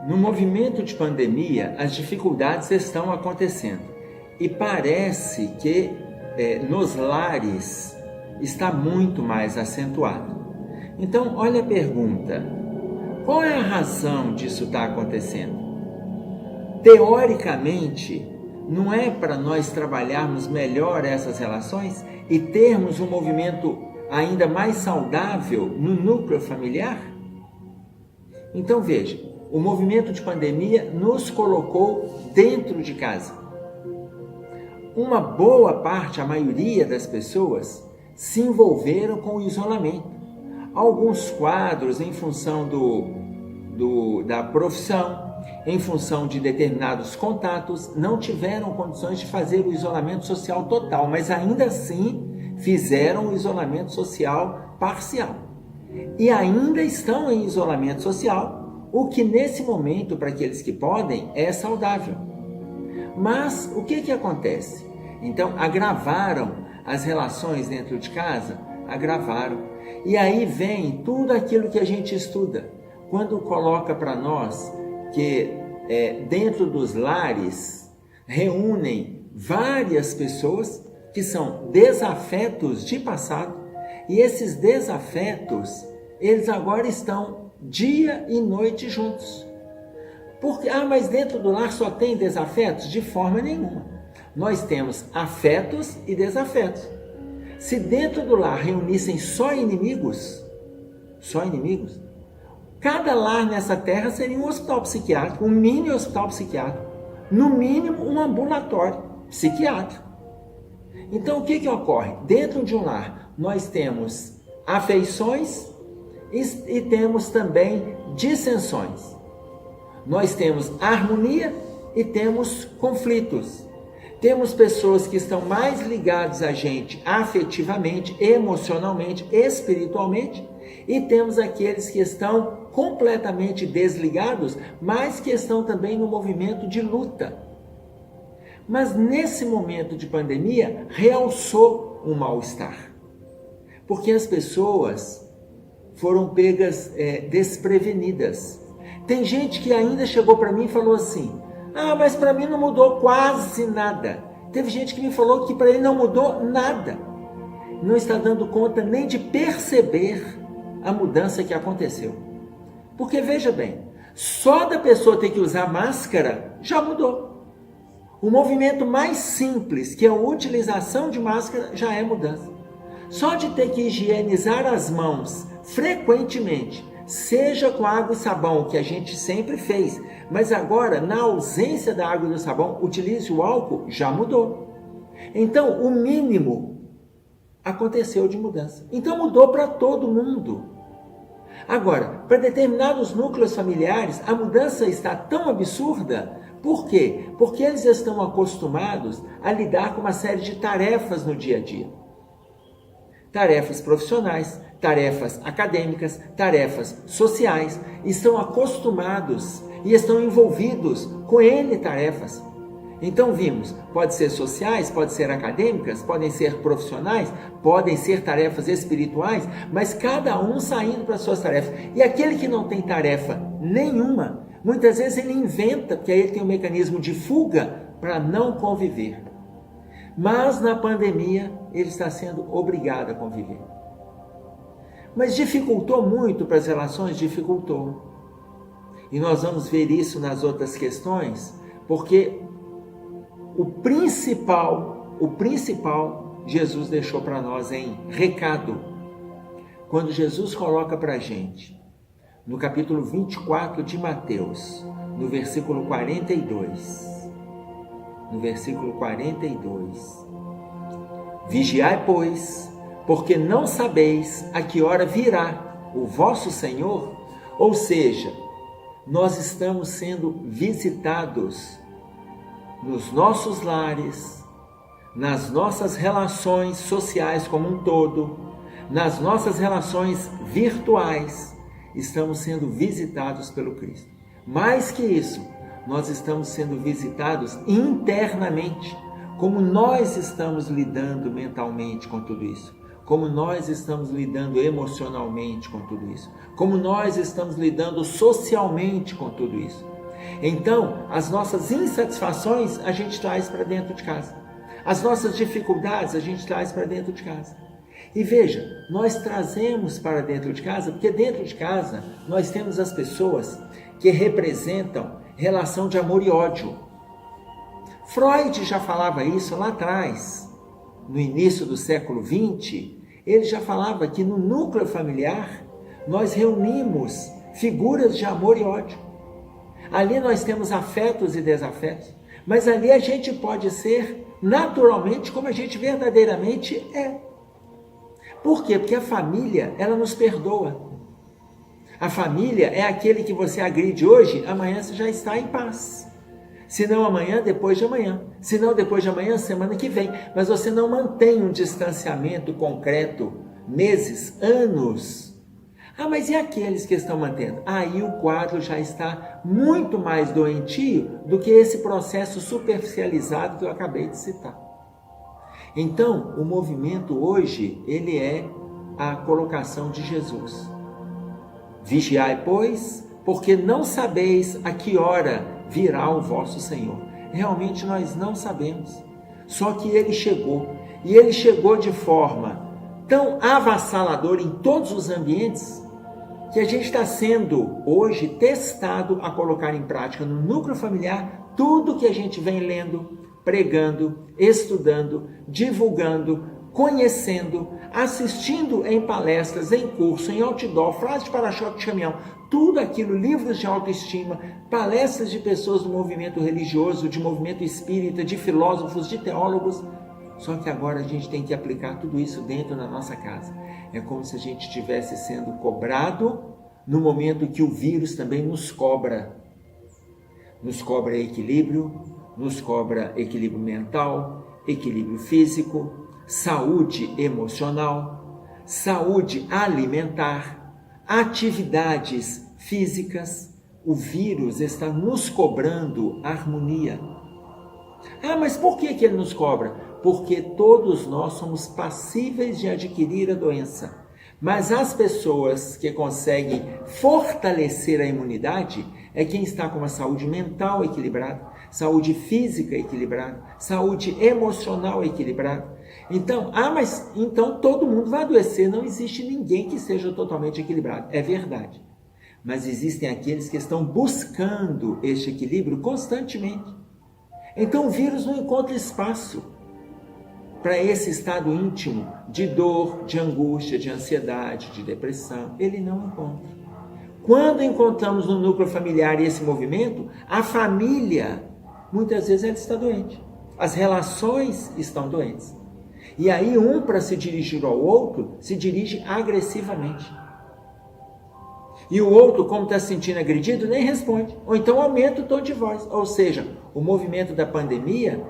No movimento de pandemia, as dificuldades estão acontecendo e parece que nos lares está muito mais acentuado. Então, olha a pergunta: qual é a razão disso estar acontecendo? Teoricamente, não é para nós trabalharmos melhor essas relações e termos um movimento ainda mais saudável no núcleo familiar? Então veja, o movimento de pandemia nos colocou dentro de casa. Uma boa parte, a maioria das pessoas, se envolveram com o isolamento. Alguns quadros, em função da profissão, em função de determinados contatos, não tiveram condições de fazer o isolamento social total, mas ainda assim fizeram o isolamento social parcial. E ainda estão em isolamento social, o que nesse momento, para aqueles que podem, é saudável. Mas o que acontece? Então, agravaram as relações dentro de casa? Agravaram. E aí vem tudo aquilo que a gente estuda. Quando coloca para nós que dentro dos lares reúnem várias pessoas que são desafetos de passado, e esses desafetos, eles agora estão dia e noite juntos. Porque, mas dentro do lar só tem desafetos? De forma nenhuma. Nós temos afetos e desafetos. Se dentro do lar reunissem só inimigos, cada lar nessa terra seria um hospital psiquiátrico, um mini hospital psiquiátrico, no mínimo um ambulatório psiquiátrico. Então o que ocorre? Dentro de um lar nós temos afeições e temos também dissensões. Nós temos harmonia e temos conflitos. Temos pessoas que estão mais ligadas a gente afetivamente, emocionalmente, espiritualmente, e temos aqueles que estão completamente desligados, mas que estão também no movimento de luta. Mas nesse momento de pandemia, realçou um mal-estar, porque as pessoas foram pegas desprevenidas. Tem gente que ainda chegou para mim e falou assim: mas para mim não mudou quase nada. Teve gente que me falou que para ele não mudou nada. Não está dando conta nem de perceber a mudança que aconteceu. Porque veja bem, só da pessoa ter que usar máscara já mudou. O movimento mais simples, que é a utilização de máscara, já é mudança. Só de ter que higienizar as mãos frequentemente, seja com água e sabão, que a gente sempre fez, mas agora, na ausência da água e do sabão, utilize o álcool, já mudou. Então, o mínimo aconteceu de mudança. Então, mudou para todo mundo. Agora, para determinados núcleos familiares, a mudança está tão absurda. Por quê? Porque eles estão acostumados a lidar com uma série de tarefas no dia a dia. Tarefas profissionais, tarefas acadêmicas, tarefas sociais. Estão acostumados e estão envolvidos com N tarefas. Então vimos, pode ser sociais, pode ser acadêmicas, podem ser profissionais, podem ser tarefas espirituais, mas cada um saindo para suas tarefas. E aquele que não tem tarefa nenhuma, muitas vezes ele inventa, porque aí ele tem um mecanismo de fuga para não conviver. Mas na pandemia ele está sendo obrigado a conviver. Mas dificultou muito para as relações? Dificultou. E nós vamos ver isso nas outras questões, porque o principal Jesus deixou para nós em recado. Quando Jesus coloca para a gente, no capítulo 24 de Mateus, no versículo 42, vigiai, pois, porque não sabeis a que hora virá o vosso Senhor. Ou seja, nós estamos sendo visitados nos nossos lares, nas nossas relações sociais como um todo, nas nossas relações virtuais, estamos sendo visitados pelo Cristo. Mais que isso, nós estamos sendo visitados internamente, como nós estamos lidando mentalmente com tudo isso, como nós estamos lidando emocionalmente com tudo isso, como nós estamos lidando socialmente com tudo isso. Então, as nossas insatisfações a gente traz para dentro de casa. As nossas dificuldades a gente traz para dentro de casa. E veja, nós trazemos para dentro de casa, porque dentro de casa nós temos as pessoas que representam relação de amor e ódio. Freud já falava isso lá atrás, no início do século XX, ele já falava que no núcleo familiar nós reunimos figuras de amor e ódio. Ali nós temos afetos e desafetos, mas ali a gente pode ser naturalmente como a gente verdadeiramente é. Por quê? Porque a família, ela nos perdoa. A família é aquele que você agride hoje, amanhã você já está em paz. Se não amanhã, depois de amanhã. Se não depois de amanhã, semana que vem. Mas você não mantém um distanciamento concreto, meses, anos. Ah, mas e aqueles que estão mantendo? Aí o quadro já está muito mais doentio do que esse processo superficializado que eu acabei de citar. Então, o movimento hoje, ele é a colocação de Jesus. Vigiai, pois, porque não sabeis a que hora virá o vosso Senhor. Realmente nós não sabemos. Só que ele chegou. E ele chegou de forma tão avassaladora em todos os ambientes que a gente está sendo hoje testado a colocar em prática no núcleo familiar tudo que a gente vem lendo, pregando, estudando, divulgando, conhecendo, assistindo em palestras, em curso, em outdoor, frase de para-choque de caminhão, tudo aquilo, livros de autoestima, palestras de pessoas do movimento religioso, de movimento espírita, de filósofos, de teólogos. Só que agora a gente tem que aplicar tudo isso dentro da nossa casa. É como se a gente estivesse sendo cobrado no momento que o vírus também nos cobra. Nos cobra equilíbrio, nos cobra equilíbrio mental, equilíbrio físico, saúde emocional, saúde alimentar, atividades físicas. O vírus está nos cobrando harmonia. Ah, mas por que ele nos cobra? Porque todos nós somos passíveis de adquirir a doença. Mas as pessoas que conseguem fortalecer a imunidade é quem está com uma saúde mental equilibrada, saúde física equilibrada, saúde emocional equilibrada. Então, mas então todo mundo vai adoecer. Não existe ninguém que seja totalmente equilibrado. É verdade. Mas existem aqueles que estão buscando este equilíbrio constantemente. Então o vírus não encontra espaço para esse estado íntimo de dor, de angústia, de ansiedade, de depressão. Ele não encontra. Quando encontramos no núcleo familiar esse movimento, a família, muitas vezes ela está doente. As relações estão doentes. E aí um, para se dirigir ao outro, se dirige agressivamente. E o outro, como está se sentindo agredido, nem responde. Ou então aumenta o tom de voz. Ou seja, o movimento da pandemia,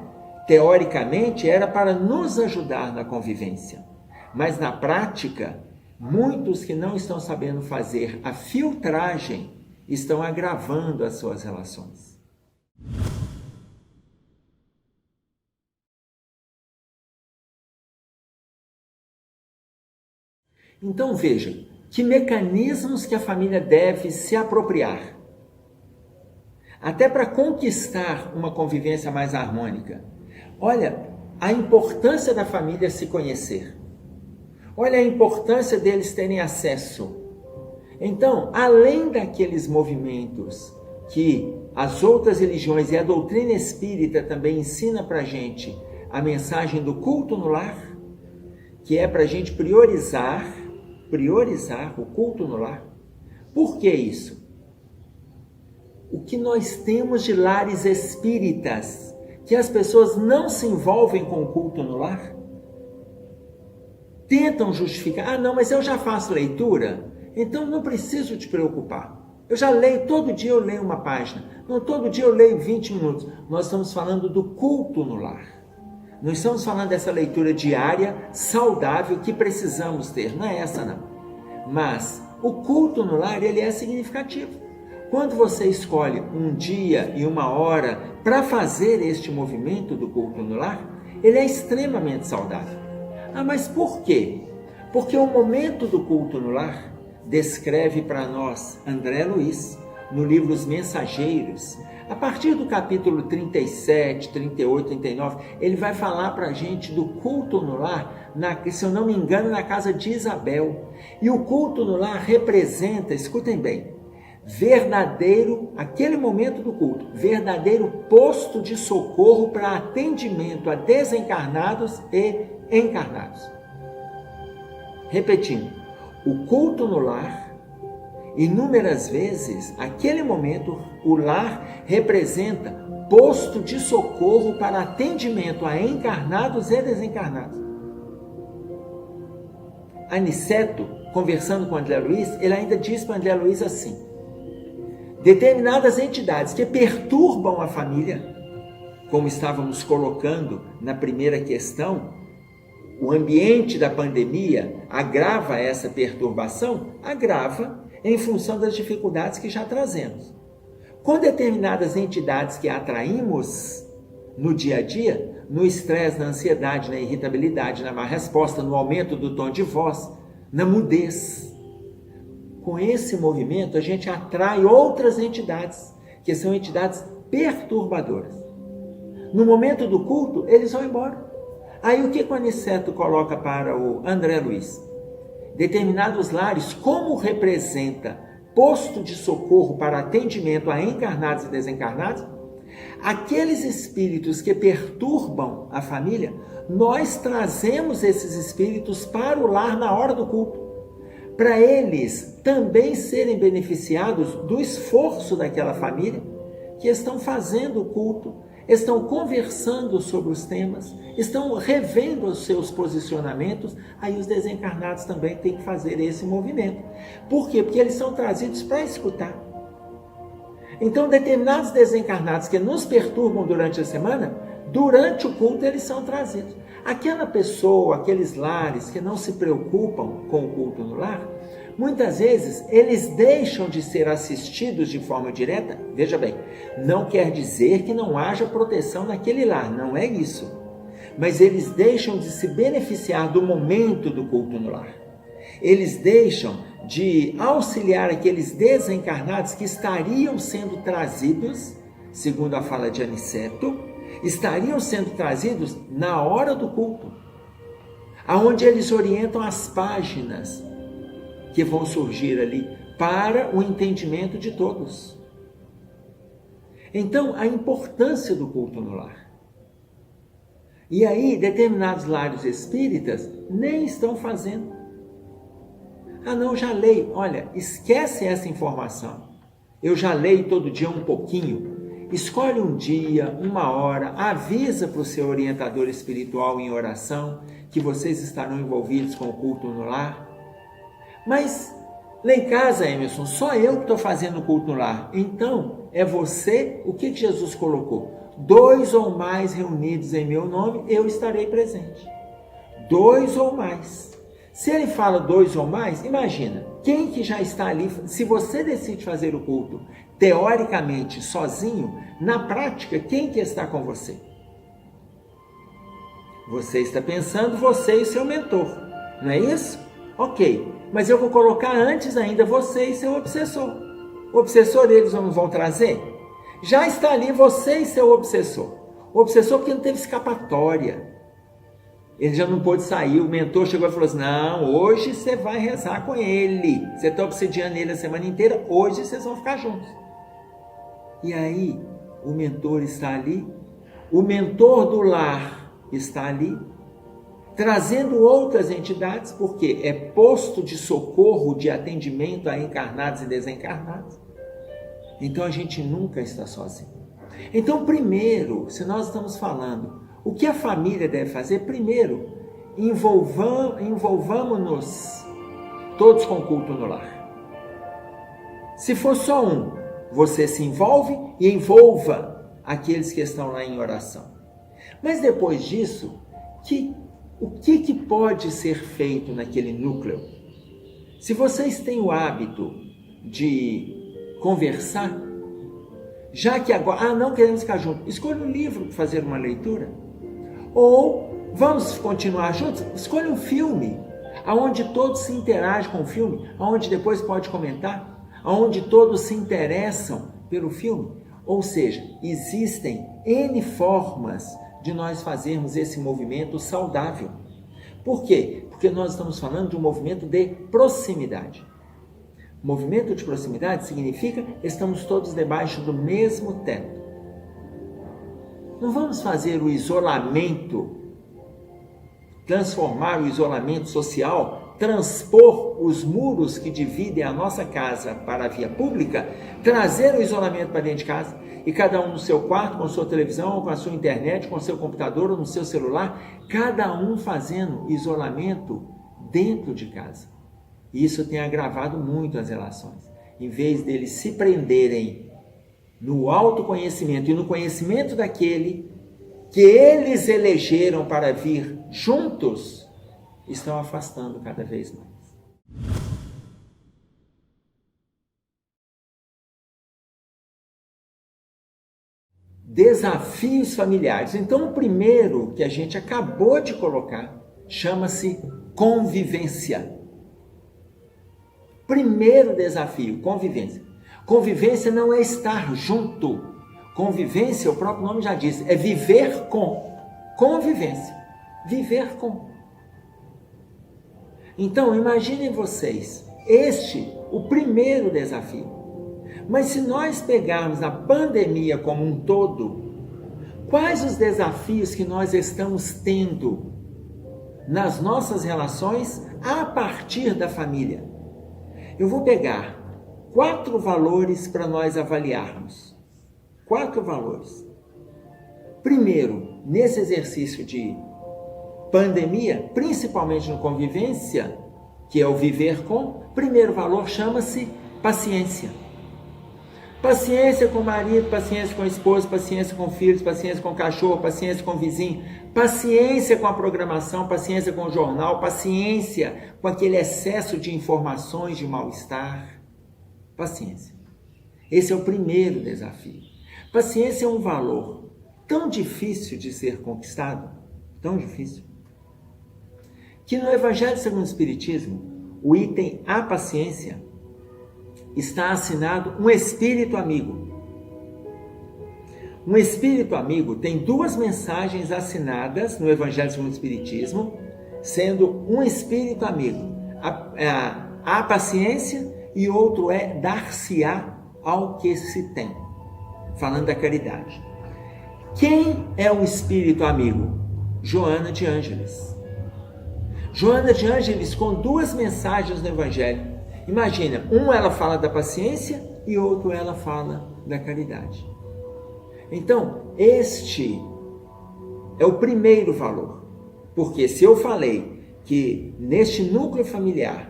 teoricamente, era para nos ajudar na convivência. Mas na prática, muitos que não estão sabendo fazer a filtragem estão agravando as suas relações. Então veja, que mecanismos que a família deve se apropriar, até para conquistar uma convivência mais harmônica. Olha, a importância da família se conhecer. Olha a importância deles terem acesso. Então, além daqueles movimentos que as outras religiões e a doutrina espírita também ensina para a gente a mensagem do culto no lar, que é para a gente priorizar o culto no lar. Por que isso? O que nós temos de lares espíritas, que as pessoas não se envolvem com o culto no lar, tentam justificar, não, mas eu já faço leitura, então não preciso te preocupar. Eu já leio, todo dia eu leio uma página, não, todo dia eu leio 20 minutos. Nós estamos falando do culto no lar. Não estamos falando dessa leitura diária, saudável, que precisamos ter. Não é essa, não. Mas o culto no lar, ele é significativo. Quando você escolhe um dia e uma hora para fazer este movimento do culto no lar, ele é extremamente saudável. Ah, mas por quê? Porque o momento do culto no lar descreve para nós André Luiz, no livro Os Mensageiros, a partir do capítulo 37, 38, 39, ele vai falar para a gente do culto no lar, se eu não me engano, na casa de Isabel. E o culto no lar representa, escutem bem, verdadeiro, aquele momento do culto, verdadeiro posto de socorro para atendimento a desencarnados e encarnados. Repetindo, o culto no lar, inúmeras vezes, aquele momento, o lar representa posto de socorro para atendimento a encarnados e desencarnados. Aniceto, conversando com André Luiz, ele ainda diz para André Luiz assim: determinadas entidades que perturbam a família, como estávamos colocando na primeira questão, o ambiente da pandemia agrava essa perturbação? Agrava em função das dificuldades que já trazemos. Com determinadas entidades que atraímos no dia a dia, no estresse, na ansiedade, na irritabilidade, na má resposta, no aumento do tom de voz, na mudez. Com esse movimento, a gente atrai outras entidades, que são entidades perturbadoras. No momento do culto, eles vão embora. Aí o que o Aniceto coloca para o André Luiz? Determinados lares, como representa posto de socorro para atendimento a encarnados e desencarnados, aqueles espíritos que perturbam a família, nós trazemos esses espíritos para o lar na hora do culto, para eles também serem beneficiados do esforço daquela família que estão fazendo o culto, estão conversando sobre os temas, estão revendo os seus posicionamentos. Aí os desencarnados também têm que fazer esse movimento. Por quê? Porque eles são trazidos para escutar. Então, determinados desencarnados que nos perturbam durante a semana, durante o culto eles são trazidos. Aquela pessoa, aqueles lares que não se preocupam com o culto no lar, muitas vezes eles deixam de ser assistidos de forma direta. Veja bem, não quer dizer que não haja proteção naquele lar, não é isso. Mas eles deixam de se beneficiar do momento do culto no lar. Eles deixam de auxiliar aqueles desencarnados que estariam sendo trazidos, segundo a fala de Aniceto, estariam sendo trazidos na hora do culto, aonde eles orientam as páginas que vão surgir ali para o entendimento de todos. Então, a importância do culto no lar. E aí, determinados lares espíritas nem estão fazendo. Ah, não, já leio. Olha, esquece essa informação. Eu já leio todo dia um pouquinho. Escolhe um dia, uma hora, avisa para o seu orientador espiritual em oração que vocês estarão envolvidos com o culto no lar. Mas lá em casa, Emerson, só eu que estou fazendo o culto no lar. Então, é você, o que Jesus colocou? 2 ou mais reunidos em meu nome, eu estarei presente. 2 ou mais. Se ele fala 2 ou mais, imagina, quem que já está ali, se você decide fazer o culto, teoricamente, sozinho, na prática, quem que está com você? Você está pensando, você e seu mentor, não é isso? Ok, mas eu vou colocar antes ainda você e seu obsessor. O obsessor eles não vão trazer? Já está ali você e seu obsessor. O obsessor porque não teve escapatória. Ele já não pôde sair. O mentor chegou e falou assim: não, hoje você vai rezar com ele. Você está obsediando ele a semana inteira, hoje vocês vão ficar juntos. E aí, o mentor está ali, o mentor do lar está ali, trazendo outras entidades, porque é posto de socorro, de atendimento a encarnados e desencarnados. Então a gente nunca está sozinho. Então, primeiro, se nós estamos falando, o que a família deve fazer? Primeiro, envolvamos-nos todos com o culto no lar. Se for só um, você se envolve e envolva aqueles que estão lá em oração. Mas depois disso, o que pode ser feito naquele núcleo? Se vocês têm o hábito de conversar, já que agora, não queremos ficar juntos, escolha um livro para fazer uma leitura. Ou vamos continuar juntos? Escolha um filme. aonde todos se interagem com o filme, aonde depois pode comentar, aonde todos se interessam pelo filme. Ou seja, existem N formas de nós fazermos esse movimento saudável. Por quê? Porque nós estamos falando de um movimento de proximidade. Movimento de proximidade significa que estamos todos debaixo do mesmo teto. Não vamos fazer o isolamento, transformar o isolamento social, transpor os muros que dividem a nossa casa para a via pública, trazer o isolamento para dentro de casa e cada um no seu quarto, com sua televisão, com a sua internet, com o seu computador ou no seu celular, cada um fazendo isolamento dentro de casa. E isso tem agravado muito as relações. Em vez deles se prenderem no autoconhecimento e no conhecimento daquele que eles elegeram para vir juntos, estão afastando cada vez mais. Desafios familiares. Então, o primeiro que a gente acabou de colocar chama-se convivência. Primeiro desafio, convivência. Convivência não é estar junto. Convivência, o próprio nome já diz, é viver com. Convivência. Viver com. Então, imaginem vocês, o primeiro desafio. Mas se nós pegarmos a pandemia como um todo, quais os desafios que nós estamos tendo nas nossas relações a partir da família? Eu vou pegar 4 valores para nós avaliarmos. 4 valores. Primeiro, nesse exercício de pandemia, principalmente no convivência, que é o viver com, primeiro valor chama-se paciência. Paciência com o marido, paciência com a esposa, paciência com filhos, paciência com o cachorro, paciência com o vizinho, paciência com a programação, paciência com o jornal, paciência com aquele excesso de informações de mal-estar. Paciência. Esse é o primeiro desafio. Paciência é um valor tão difícil de ser conquistado, tão difícil, que no Evangelho segundo o Espiritismo, o item a paciência, está assinado um espírito amigo. Um espírito amigo tem 2 mensagens assinadas no Evangelho segundo o Espiritismo, sendo um espírito amigo a paciência e outro é dar-se-á ao que se tem, falando da caridade. Quem é o espírito amigo? Joana de Ângeles. Joana de Ângeles com 2 mensagens no Evangelho. Imagina, ela fala da paciência e outro ela fala da caridade. Então, este é o primeiro valor. Porque se eu falei que neste núcleo familiar,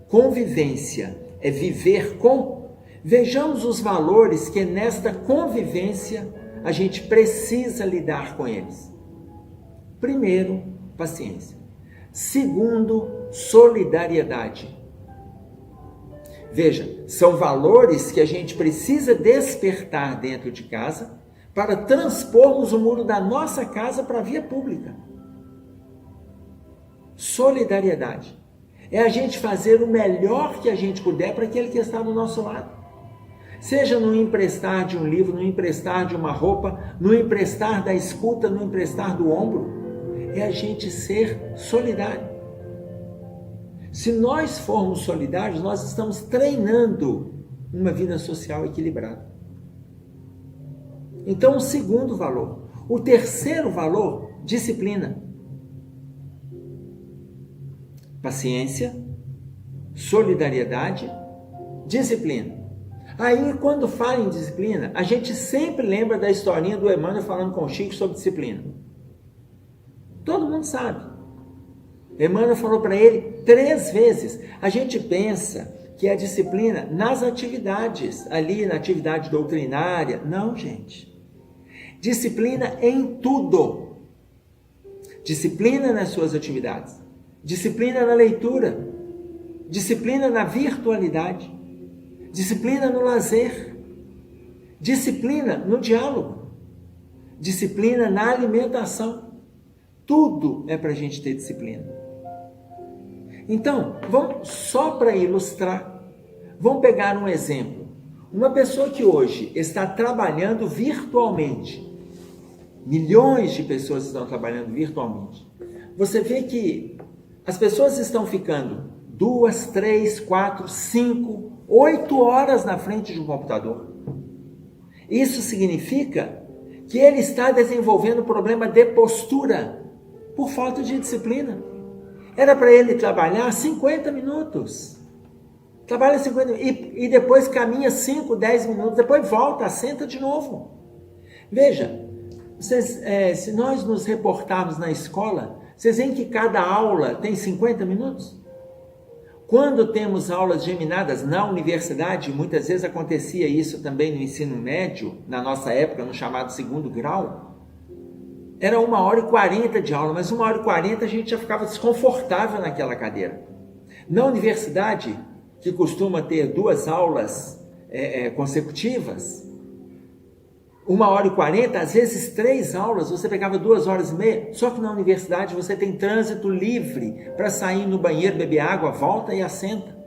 convivência é viver com, vejamos os valores que nesta convivência a gente precisa lidar com eles. Primeiro, paciência. Segundo, solidariedade. Veja, são valores que a gente precisa despertar dentro de casa para transpormos o muro da nossa casa para a via pública. Solidariedade. É a gente fazer o melhor que a gente puder para aquele que está do nosso lado. Seja no emprestar de um livro, no emprestar de uma roupa, no emprestar da escuta, no emprestar do ombro. É a gente ser solidário. Se nós formos solidários, nós estamos treinando uma vida social equilibrada. Então, o segundo valor. O terceiro valor, disciplina. Paciência, solidariedade, disciplina. Aí, quando fala em disciplina, a gente sempre lembra da historinha do Emmanuel falando com o Chico sobre disciplina. Todo mundo sabe. Emmanuel falou para ele 3 vezes. A gente pensa que a disciplina nas atividades, ali na atividade doutrinária. Não, gente. Disciplina em tudo. Disciplina nas suas atividades. Disciplina na leitura. Disciplina na virtualidade. Disciplina no lazer. Disciplina no diálogo. Disciplina na alimentação. Tudo é para a gente ter disciplina. Então, vamos só para ilustrar, vamos pegar um exemplo. Uma pessoa que hoje está trabalhando virtualmente, milhões de pessoas estão trabalhando virtualmente. Você vê que as pessoas estão ficando 2, 3, 4, 5, 8 horas na frente de um computador. Isso significa que ele está desenvolvendo problema de postura por falta de disciplina. Era para ele trabalhar 50 minutos. Trabalha 50 minutos e depois caminha 5, 10 minutos, depois volta, senta de novo. Veja, se nós nos reportarmos na escola, vocês veem que cada aula tem 50 minutos? Quando temos aulas geminadas na universidade, muitas vezes acontecia isso também no ensino médio, na nossa época, no chamado segundo grau, era 1h40 de aula, mas 1h40 a gente já ficava desconfortável naquela cadeira. Na universidade, que costuma ter 2 aulas consecutivas, 1h40, às vezes 3 aulas, você pegava 2h30, só que na universidade você tem trânsito livre para sair no banheiro, beber água, volta e assenta.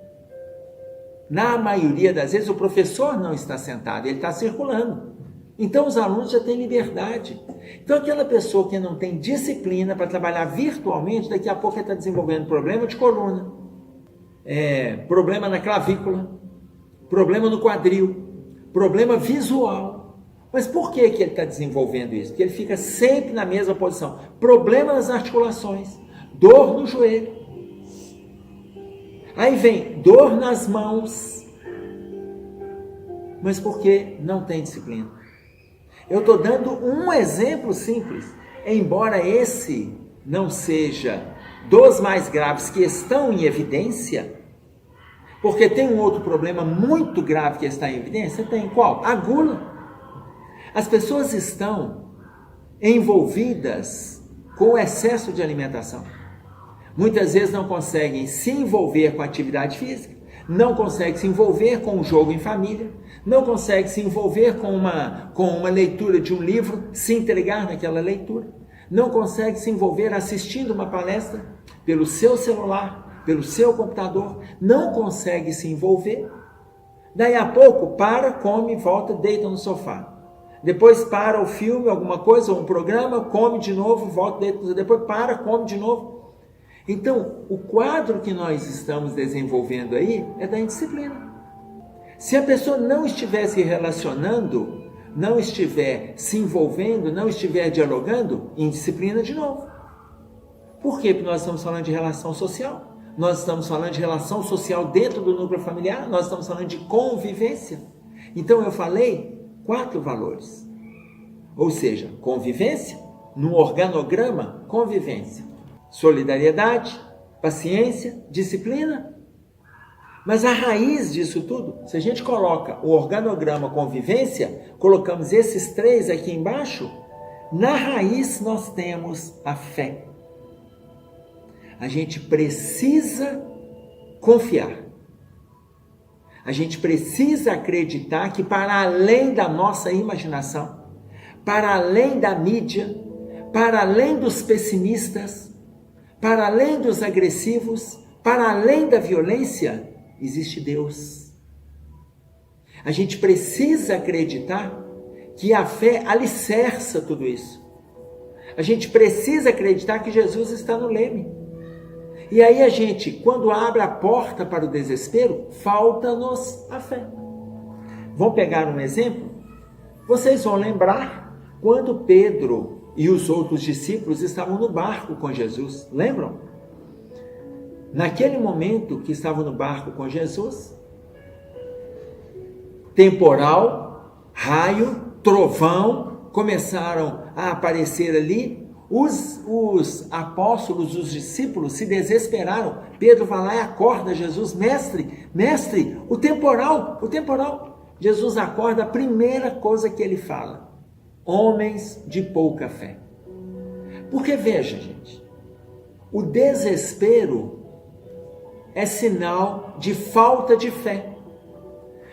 Na maioria das vezes o professor não está sentado, ele está circulando. Então os alunos já têm liberdade. Então aquela pessoa que não tem disciplina para trabalhar virtualmente, daqui a pouco ele está desenvolvendo problema de coluna, problema na clavícula, problema no quadril, problema visual. Mas por que ele está desenvolvendo isso? Porque ele fica sempre na mesma posição. Problema nas articulações, dor no joelho. Aí vem dor nas mãos. Mas por que não tem disciplina? Eu estou dando um exemplo simples. Embora esse não seja dos mais graves que estão em evidência, porque tem um outro problema muito grave que está em evidência. Tem qual? A gula. As pessoas estão envolvidas com o excesso de alimentação. Muitas vezes não conseguem se envolver com a atividade física, não conseguem se envolver com o jogo em família, não conseguem se envolver com uma leitura de um livro, se entregar naquela leitura, não conseguem se envolver assistindo uma palestra pelo seu celular, pelo seu computador, não conseguem se envolver. Daí a pouco para, come, volta, deita no sofá. Depois para o filme, alguma coisa, um programa, come de novo, volta, depois para, come de novo. Então, o quadro que nós estamos desenvolvendo aí é da indisciplina. Se a pessoa não estiver se relacionando, não estiver se envolvendo, não estiver dialogando, indisciplina de novo. Por quê? Porque nós estamos falando de relação social. Nós estamos falando de relação social dentro do núcleo familiar, nós estamos falando de convivência. Então, eu falei 4 valores, ou seja, convivência, no organograma, convivência, solidariedade, paciência, disciplina. Mas a raiz disso tudo, se a gente coloca o organograma convivência, colocamos esses 3 aqui embaixo, na raiz nós temos a fé. A gente precisa confiar. A gente precisa acreditar que para além da nossa imaginação, para além da mídia, para além dos pessimistas, para além dos agressivos, para além da violência, existe Deus. A gente precisa acreditar que a fé alicerça tudo isso. A gente precisa acreditar que Jesus está no leme. E aí a gente, quando abre a porta para o desespero, falta-nos a fé. Vamos pegar um exemplo? Vocês vão lembrar quando Pedro e os outros discípulos estavam no barco com Jesus. Lembram? Naquele momento que estavam no barco com Jesus, temporal, raio, trovão, começaram a aparecer ali. Os apóstolos, os discípulos se desesperaram. Pedro vai lá e acorda Jesus. Mestre, o temporal. Jesus acorda, a primeira coisa que ele fala: homens de pouca fé. Porque veja, gente, o desespero é sinal de falta de fé.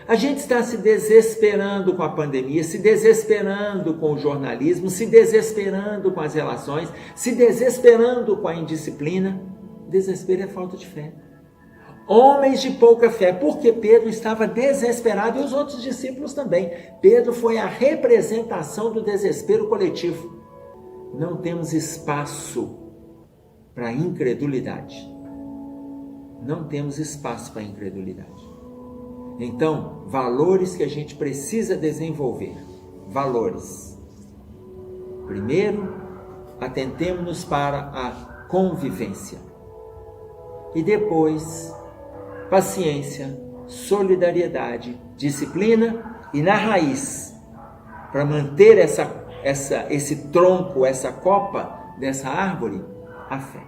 A gente está se desesperando com a pandemia, se desesperando com o jornalismo, se desesperando com as relações, se desesperando com a indisciplina. Desespero é falta de fé. Homens de pouca fé, porque Pedro estava desesperado e os outros discípulos também. Pedro foi a representação do desespero coletivo. Não temos espaço para incredulidade. Não temos espaço para incredulidade. Então, valores que a gente precisa desenvolver. Valores. Primeiro, atentemos-nos para a convivência. E depois, paciência, solidariedade, disciplina e na raiz, para manter esse tronco, essa copa dessa árvore, a fé.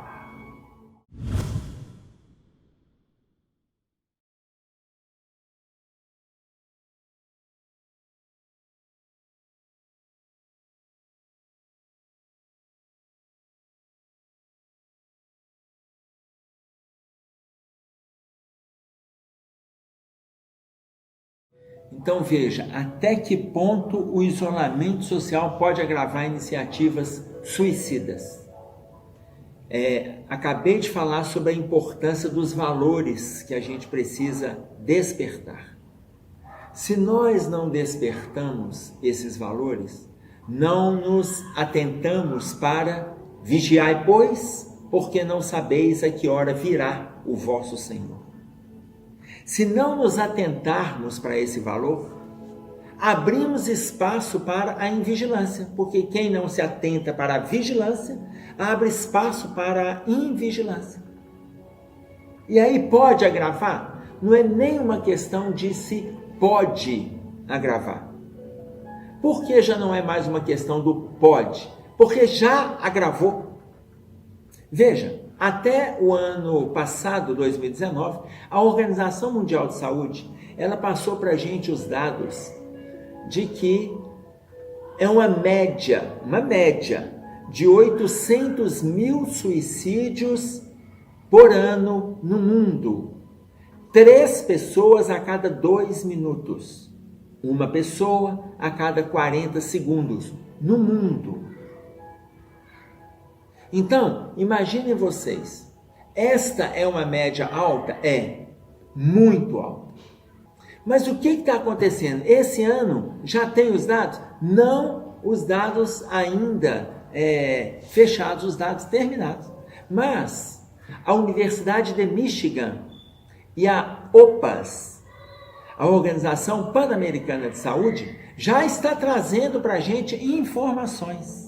Então veja, até que ponto o isolamento social pode agravar iniciativas suicidas. Acabei de falar sobre a importância dos valores que a gente precisa despertar. Se nós não despertamos esses valores, não nos atentamos para vigiai, pois, porque não sabeis a que hora virá o vosso Senhor. Se não nos atentarmos para esse valor, abrimos espaço para a invigilância, porque quem não se atenta para a vigilância, abre espaço para a invigilância. E aí pode agravar? Não é nem uma questão de se pode agravar. Por que já não é mais uma questão do pode? Porque já agravou. Veja, até o ano passado, 2019, a Organização Mundial de Saúde, ela passou para a gente os dados de que é uma média de 800 mil suicídios por ano no mundo. 3 pessoas a cada 2 minutos. Uma pessoa a cada 40 segundos no mundo. Então, imaginem vocês, esta é uma média alta? É, muito alta. Mas o que está acontecendo? Esse ano já tem os dados? Não os dados ainda fechados, os dados terminados. Mas a Universidade de Michigan e a OPAS, a Organização Pan-Americana de Saúde, já está trazendo para a gente informações.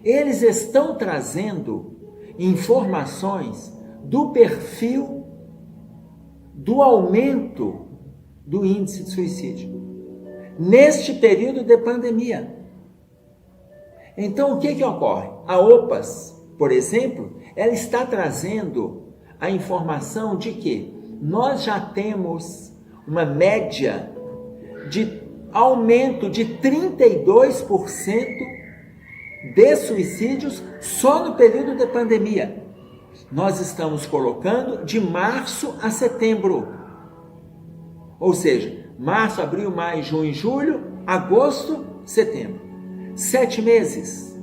Eles estão trazendo informações do perfil do aumento do índice de suicídio neste período de pandemia. Então, o que ocorre? A OPAS, por exemplo, ela está trazendo a informação de que nós já temos uma média de aumento de 32% de suicídios só no período de pandemia. Nós estamos colocando de março a setembro. Ou seja, março, abril, maio, junho, julho, agosto, setembro. 7 meses.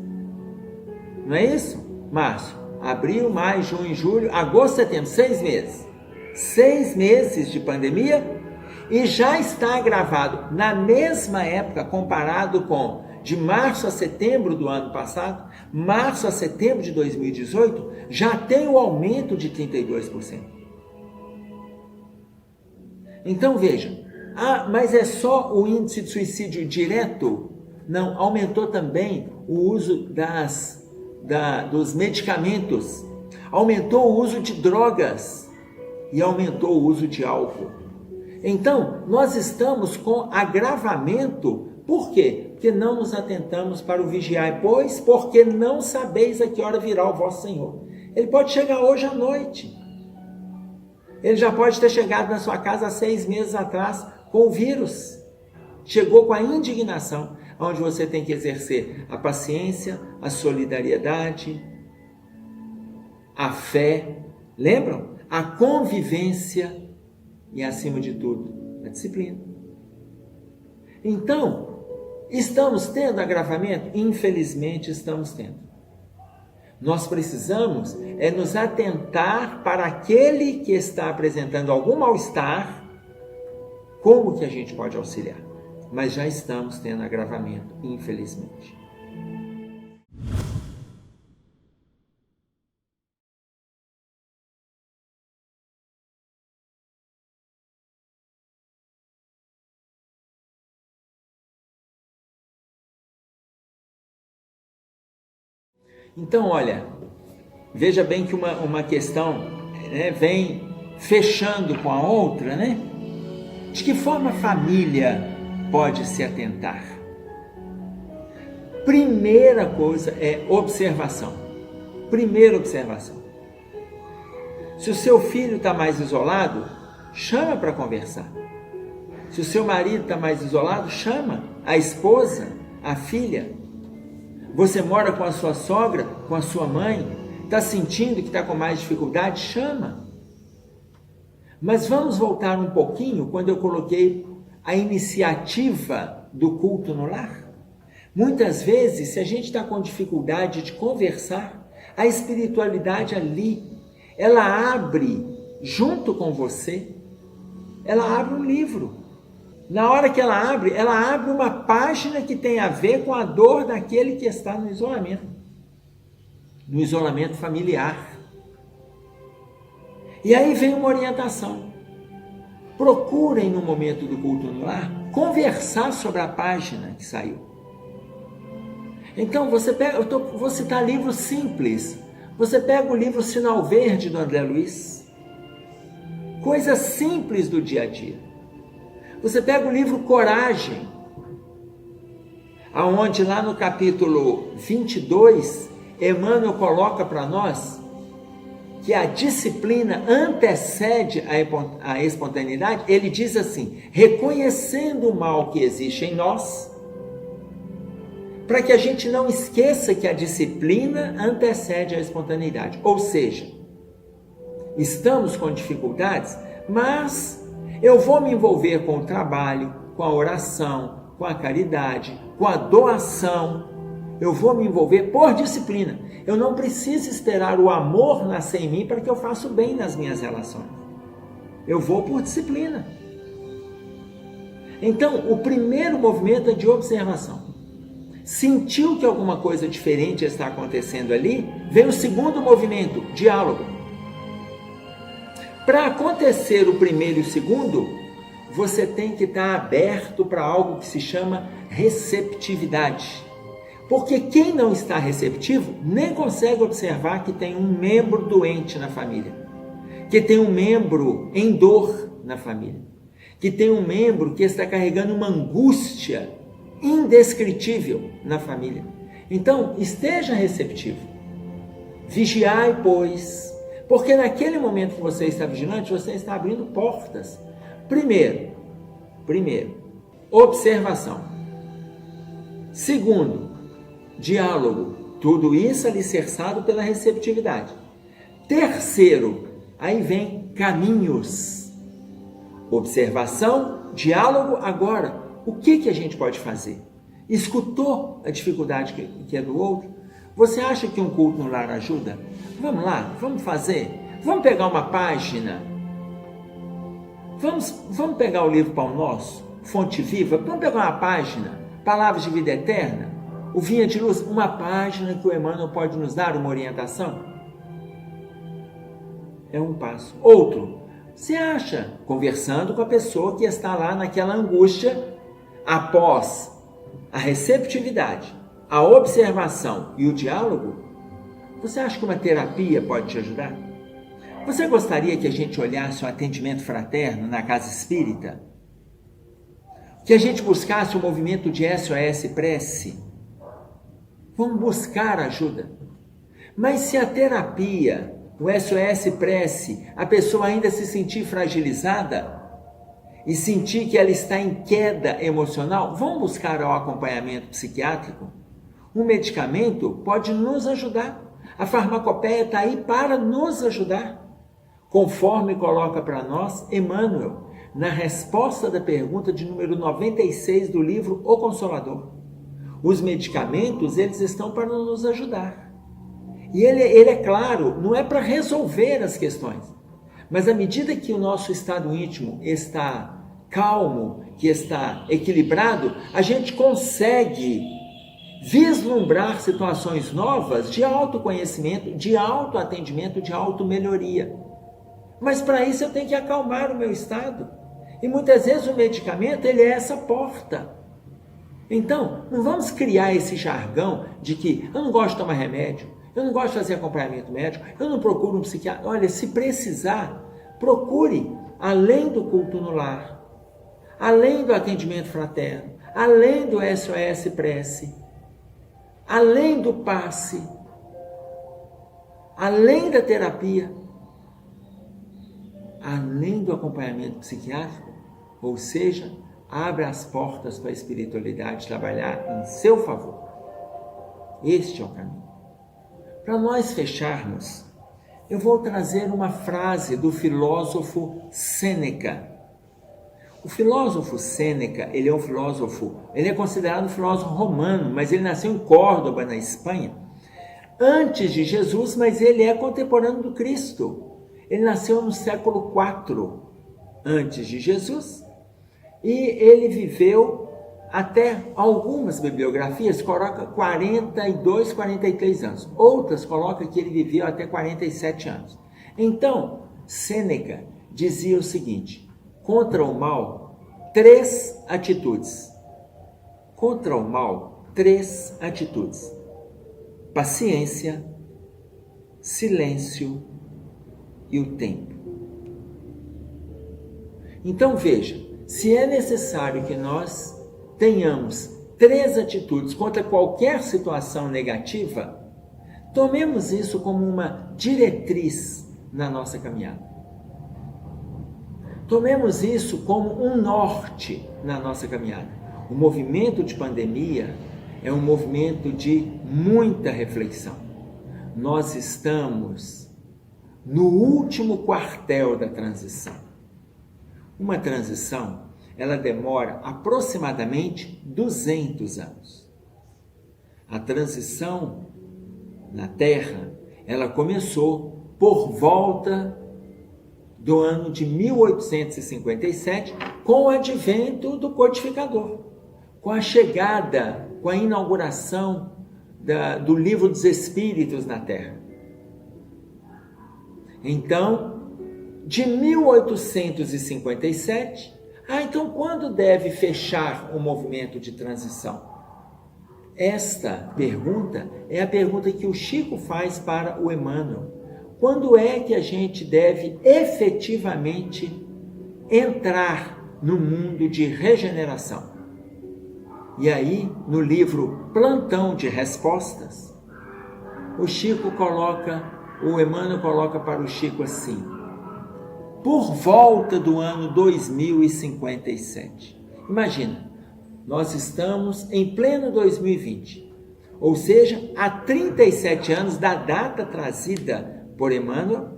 Não é isso? Março, abril, maio, junho, julho, agosto, setembro. 6 meses. 6 meses de pandemia e já está agravado na mesma época comparado com de março a setembro do ano passado, março a setembro de 2018, já tem o aumento de 32%. Então veja, mas é só o índice de suicídio direto? Não, aumentou também o uso dos medicamentos, aumentou o uso de drogas e aumentou o uso de álcool. Então, nós estamos com agravamento. Por quê? Porque não nos atentamos para o vigiai, pois, porque não sabeis a que hora virá o vosso Senhor. Ele pode chegar hoje à noite. Ele já pode ter chegado na sua casa há 6 meses atrás com o vírus. Chegou com a indignação, onde você tem que exercer a paciência, a solidariedade, a fé, lembram? A convivência e, acima de tudo, a disciplina. Então, estamos tendo agravamento? Infelizmente estamos tendo. Nós precisamos nos atentar para aquele que está apresentando algum mal-estar, como que a gente pode auxiliar. Mas já estamos tendo agravamento, infelizmente. Então, olha, veja bem que uma questão, né, vem fechando com a outra, né? De que forma a família pode se atentar? Primeira coisa é observação. Primeira observação. Se o seu filho está mais isolado, chama para conversar. Se o seu marido está mais isolado, chama a esposa, a filha. Você mora com a sua sogra, com a sua mãe, está sentindo que está com mais dificuldade? Chama. Mas vamos voltar um pouquinho quando eu coloquei a iniciativa do culto no lar. Muitas vezes, se a gente está com dificuldade de conversar, a espiritualidade ali, ela abre junto com você, ela abre um livro. Na hora que ela abre uma página que tem a ver com a dor daquele que está no isolamento familiar. E aí vem uma orientação. Procurem no momento do culto no lar conversar sobre a página que saiu. Então você pega, vou citar livros simples. Você pega o livro Sinal Verde do André Luiz. Coisas simples do dia a dia. Você pega o livro Coragem, aonde lá no capítulo 22, Emmanuel coloca para nós que a disciplina antecede a espontaneidade. Ele diz assim, reconhecendo o mal que existe em nós, para que a gente não esqueça que a disciplina antecede a espontaneidade. Ou seja, estamos com dificuldades, mas eu vou me envolver com o trabalho, com a oração, com a caridade, com a doação. Eu vou me envolver por disciplina. Eu não preciso esperar o amor nascer em mim para que eu faça o bem nas minhas relações. Eu vou por disciplina. Então, o primeiro movimento é de observação. Sentiu que alguma coisa diferente está acontecendo ali, vem o segundo movimento, diálogo. Para acontecer o primeiro e o segundo, você tem que estar aberto para algo que se chama receptividade. Porque quem não está receptivo nem consegue observar que tem um membro doente na família, que tem um membro em dor na família, que tem um membro que está carregando uma angústia indescritível na família. Então, esteja receptivo. Vigiai, pois, porque naquele momento que você está vigilante, você está abrindo portas. Primeiro, observação. Segundo, diálogo. Tudo isso alicerçado pela receptividade. Terceiro, aí vem caminhos. Observação, diálogo. Agora, o que a gente pode fazer? Escutou a dificuldade que é do outro? Você acha que um culto no lar ajuda? Vamos lá, vamos fazer. Vamos pegar uma página. Vamos pegar o livro Pão Nosso, Fonte Viva. Vamos pegar uma página, Palavras de Vida Eterna, o Vinha de Luz, uma página que o Emmanuel pode nos dar uma orientação. É um passo. Outro, você acha, conversando com a pessoa que está lá naquela angústia, após a receptividade, a observação e o diálogo, você acha que uma terapia pode te ajudar? Você gostaria que a gente olhasse o atendimento fraterno na casa espírita? Que a gente buscasse o movimento de SOS Prece? Vamos buscar ajuda. Mas se a terapia, o SOS Prece, a pessoa ainda se sentir fragilizada e sentir que ela está em queda emocional, vamos buscar o acompanhamento psiquiátrico? O medicamento pode nos ajudar. A farmacopeia está aí para nos ajudar. Conforme coloca para nós Emmanuel, na resposta da pergunta de número 96 do livro O Consolador. Os medicamentos, eles estão para nos ajudar. E ele é claro, não é para resolver as questões, mas à medida que o nosso estado íntimo está calmo, que está equilibrado, a gente consegue vislumbrar situações novas de autoconhecimento, de autoatendimento, de automelhoria. Mas para isso eu tenho que acalmar o meu estado. E muitas vezes o medicamento, ele é essa porta. Então, não vamos criar esse jargão de que eu não gosto de tomar remédio, eu não gosto de fazer acompanhamento médico, eu não procuro um psiquiatra. Olha, se precisar, procure além do culto no lar, além do atendimento fraterno, além do SOS Prece, além do passe, além da terapia, além do acompanhamento psiquiátrico, ou seja, abre as portas para a espiritualidade trabalhar em seu favor. Este é o caminho. Para nós fecharmos, eu vou trazer uma frase do filósofo Sêneca. O filósofo Sêneca, ele é considerado um filósofo romano, mas ele nasceu em Córdoba, na Espanha, antes de Jesus, mas ele é contemporâneo do Cristo. Ele nasceu no século IV antes de Jesus e ele viveu até, algumas bibliografias colocam 42, 43 anos. Outras colocam que ele viveu até 47 anos. Então, Sêneca dizia o seguinte: contra o mal, 3 atitudes. Contra o mal, 3 atitudes: paciência, silêncio e o tempo. Então veja, se é necessário que nós tenhamos 3 atitudes contra qualquer situação negativa, tomemos isso como uma diretriz na nossa caminhada. Tomemos isso como um norte na nossa caminhada. O movimento de pandemia é um movimento de muita reflexão. Nós estamos no último quartel da transição. Uma transição, ela demora aproximadamente 200 anos. A transição na Terra, ela começou por volta do ano de 1857, com o advento do codificador, com a chegada, com a inauguração do Livro dos Espíritos na Terra. Então, de 1857, então quando deve fechar o movimento de transição? Esta pergunta é a pergunta que o Chico faz para o Emmanuel. Quando é que a gente deve efetivamente entrar no mundo de regeneração? E aí, no livro Plantão de Respostas, o Emmanuel coloca para o Chico assim: por volta do ano 2057. Imagina, nós estamos em pleno 2020, ou seja, há 37 anos da data trazida por Emmanuel,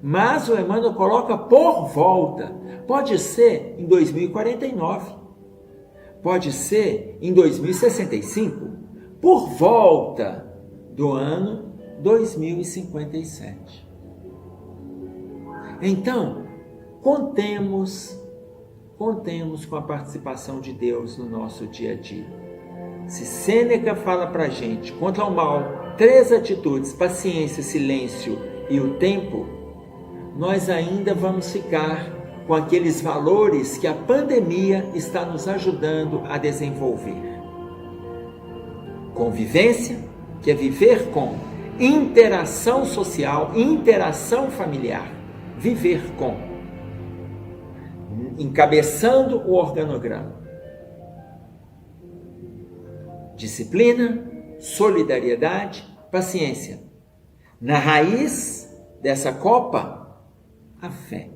mas o Emmanuel coloca por volta. Pode ser em 2049, pode ser em 2065, por volta do ano 2057. Então, contemos com a participação de Deus no nosso dia a dia. Se Sêneca fala para a gente, contra o mal, 3 atitudes: paciência, silêncio e o tempo, nós ainda vamos ficar com aqueles valores que a pandemia está nos ajudando a desenvolver. Convivência, que é viver com interação social, interação familiar, viver com, encabeçando o organograma. Disciplina, solidariedade, paciência. Na raiz dessa copa, a fé.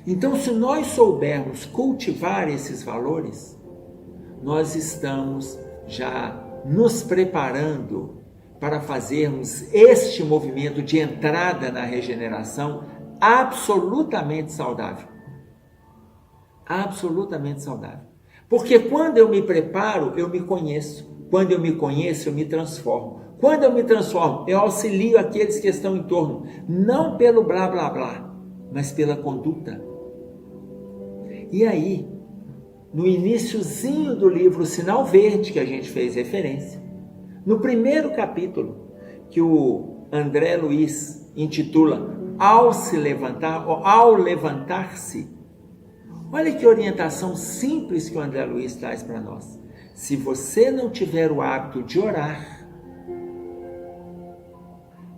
Então, se nós soubermos cultivar esses valores, nós estamos já nos preparando para fazermos este movimento de entrada na regeneração absolutamente saudável. Absolutamente saudável. Porque quando eu me preparo, eu me conheço. Quando eu me conheço, eu me transformo. Quando eu me transformo, eu auxilio aqueles que estão em torno, não pelo blá blá blá, mas pela conduta. E aí, no iniciozinho do livro Sinal Verde, que a gente fez referência, no primeiro capítulo, que o André Luiz intitula Ao se levantar, ou ao levantar-se, olha que orientação simples que o André Luiz traz para nós. Se você não tiver o hábito de orar,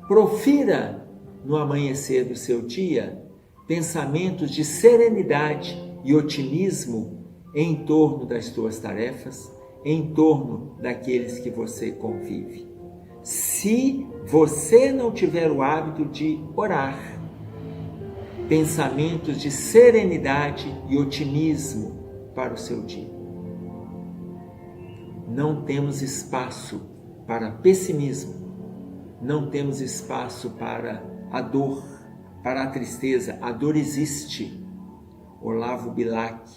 profira no amanhecer do seu dia pensamentos de serenidade e otimismo em torno das tuas tarefas, em torno daqueles que você convive. Se você não tiver o hábito de orar, pensamentos de serenidade e otimismo para o seu dia. Não temos espaço para pessimismo, não temos espaço para a dor, para a tristeza. A dor existe. Olavo Bilac,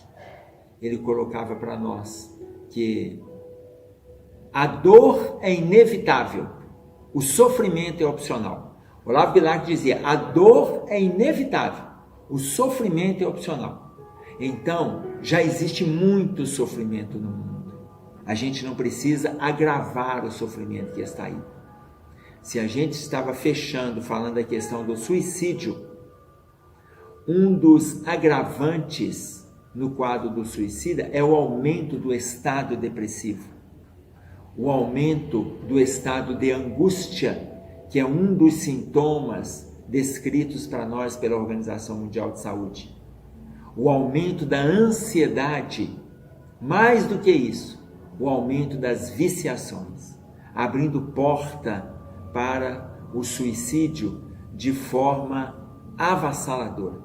ele colocava para nós que a dor é inevitável, o sofrimento é opcional. Olavo Bilac dizia, a dor é inevitável, o sofrimento é opcional. Então, já existe muito sofrimento no mundo. A gente não precisa agravar o sofrimento que está aí. Se a gente estava fechando, falando da questão do suicídio, um dos agravantes no quadro do suicida é o aumento do estado depressivo, o aumento do estado de angústia, que é um dos sintomas descritos para nós pela Organização Mundial de Saúde, o aumento da ansiedade, mais do que isso, o aumento das viciações, abrindo porta para o suicídio de forma avassaladora,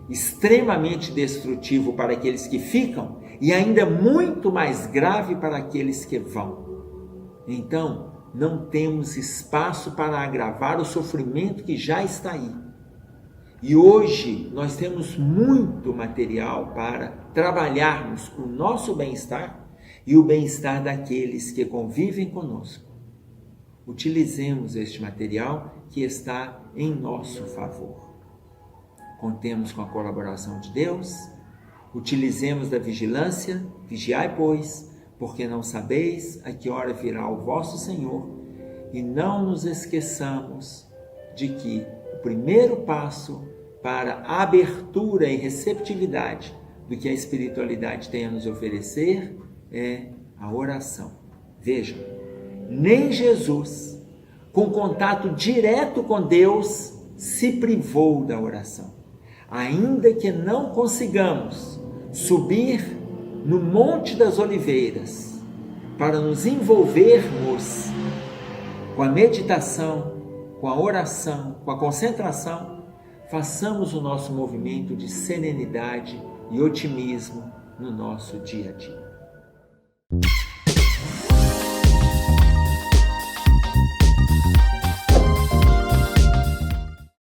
extremamente destrutivo para aqueles que ficam e ainda muito mais grave para aqueles que vão. Então, não temos espaço para agravar o sofrimento que já está aí. E hoje nós temos muito material para trabalharmos o nosso bem-estar e o bem-estar daqueles que convivem conosco. Utilizemos este material que está em nosso favor. Contemos com a colaboração de Deus, utilizemos da vigilância, vigiai, pois, porque não sabeis a que hora virá o vosso Senhor, e não nos esqueçamos de que o primeiro passo para a abertura e receptividade do que a espiritualidade tem a nos oferecer é a oração. Vejam, nem Jesus, com contato direto com Deus, se privou da oração. Ainda que não consigamos subir no Monte das Oliveiras para nos envolvermos com a meditação, com a oração, com a concentração, façamos o nosso movimento de serenidade e otimismo no nosso dia a dia.